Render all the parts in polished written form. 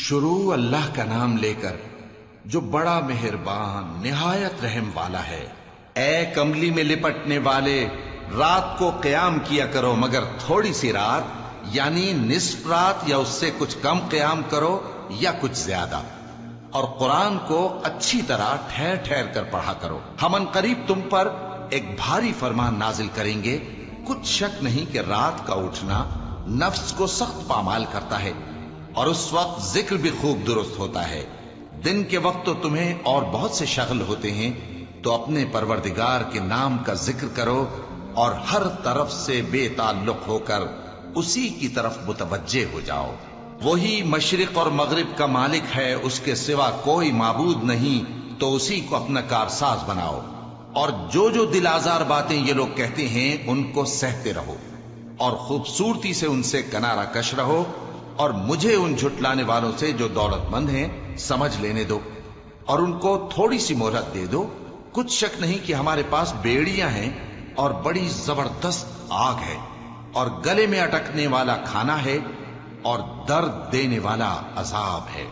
شروع اللہ کا نام لے کر جو بڑا مہربان نہایت رحم والا ہے۔ اے کملی میں لپٹنے والے، رات کو قیام کیا کرو مگر تھوڑی سی رات، یعنی نصف رات یا اس سے کچھ کم قیام کرو یا کچھ زیادہ، اور قرآن کو اچھی طرح ٹھہر ٹھہر کر پڑھا کرو۔ ہم ان قریب تم پر ایک بھاری فرمان نازل کریں گے۔ کچھ شک نہیں کہ رات کا اٹھنا نفس کو سخت پامال کرتا ہے، اور اس وقت ذکر بھی خوب درست ہوتا ہے۔ دن کے وقت تو تمہیں اور بہت سے شغل ہوتے ہیں، تو اپنے پروردگار کے نام کا ذکر کرو اور ہر طرف سے بے تعلق ہو کر اسی کی طرف متوجہ ہو جاؤ۔ وہی مشرق اور مغرب کا مالک ہے، اس کے سوا کوئی معبود نہیں، تو اسی کو اپنا کارساز بناؤ۔ اور جو دل آزار باتیں یہ لوگ کہتے ہیں ان کو سہتے رہو، اور خوبصورتی سے ان سے کنارہ کش رہو، اور مجھے ان جھٹلانے والوں سے جو دولت مند ہیں سمجھ لینے دو، اور ان کو تھوڑی سی مہلت دے دو۔ کچھ شک نہیں کہ ہمارے پاس بیڑیاں ہیں اور بڑی زبردست آگ ہے، اور گلے میں اٹکنے والا کھانا ہے، اور درد دینے والا عذاب ہے۔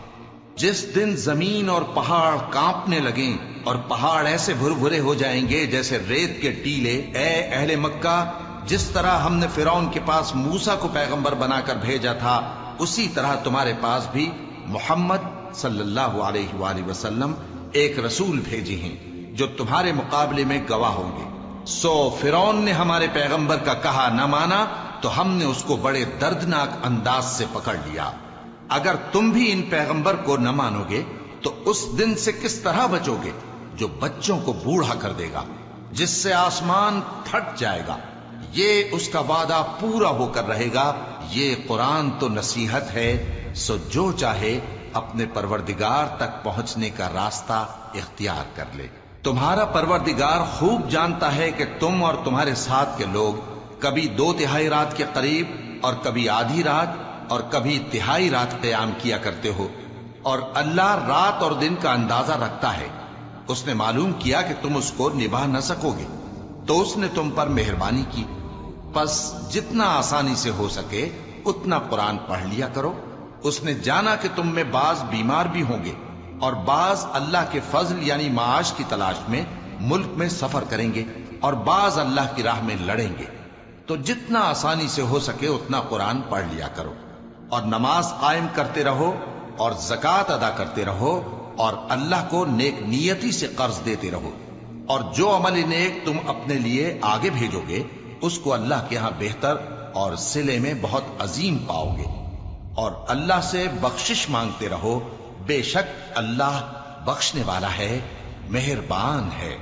جس دن زمین اور پہاڑ کانپنے لگیں اور پہاڑ ایسے بھر بھرے ہو جائیں گے جیسے ریت کے ٹیلے، اے اہل مکہ، جس طرح ہم نے فرعون کے پاس موسیٰ کو پیغمبر بنا کر بھیجا تھا، اسی طرح تمہارے پاس بھی محمد صلی اللہ علیہ وآلہ وسلم ایک رسول بھیجے ہیں جو تمہارے مقابلے میں گواہ ہوں گے۔ سو فرعون نے ہمارے پیغمبر کا کہا نہ مانا تو ہم نے اس کو بڑے دردناک انداز سے پکڑ لیا۔ اگر تم بھی ان پیغمبر کو نہ مانو گے تو اس دن سے کس طرح بچو گے جو بچوں کو بوڑھا کر دے گا، جس سے آسمان پھٹ جائے گا۔ یہ اس کا وعدہ پورا ہو کر رہے گا۔ یہ قرآن تو نصیحت ہے، سو جو چاہے اپنے پروردگار تک پہنچنے کا راستہ اختیار کر لے۔ تمہارا پروردگار خوب جانتا ہے کہ تم اور تمہارے ساتھ کے لوگ کبھی 2/3 رات کے قریب اور کبھی آدھی رات اور کبھی تہائی رات قیام کیا کرتے ہو، اور اللہ رات اور دن کا اندازہ رکھتا ہے۔ اس نے معلوم کیا کہ تم اس کو نبھا نہ سکو گے، تو اس نے تم پر مہربانی کی، پس جتنا آسانی سے ہو سکے اتنا قرآن پڑھ لیا کرو۔ اس نے جانا کہ تم میں بعض بیمار بھی ہوں گے، اور بعض اللہ کے فضل یعنی معاش کی تلاش میں ملک میں سفر کریں گے، اور بعض اللہ کی راہ میں لڑیں گے، تو جتنا آسانی سے ہو سکے اتنا قرآن پڑھ لیا کرو، اور نماز قائم کرتے رہو اور زکوٰۃ ادا کرتے رہو، اور اللہ کو نیک نیتی سے قرض دیتے رہو، اور جو عمل نیک تم اپنے لیے آگے بھیجو گے اس کو اللہ کے ہاں بہتر اور صلے میں بہت عظیم پاؤ گے، اور اللہ سے بخشش مانگتے رہو، بے شک اللہ بخشنے والا ہے، مہربان ہے۔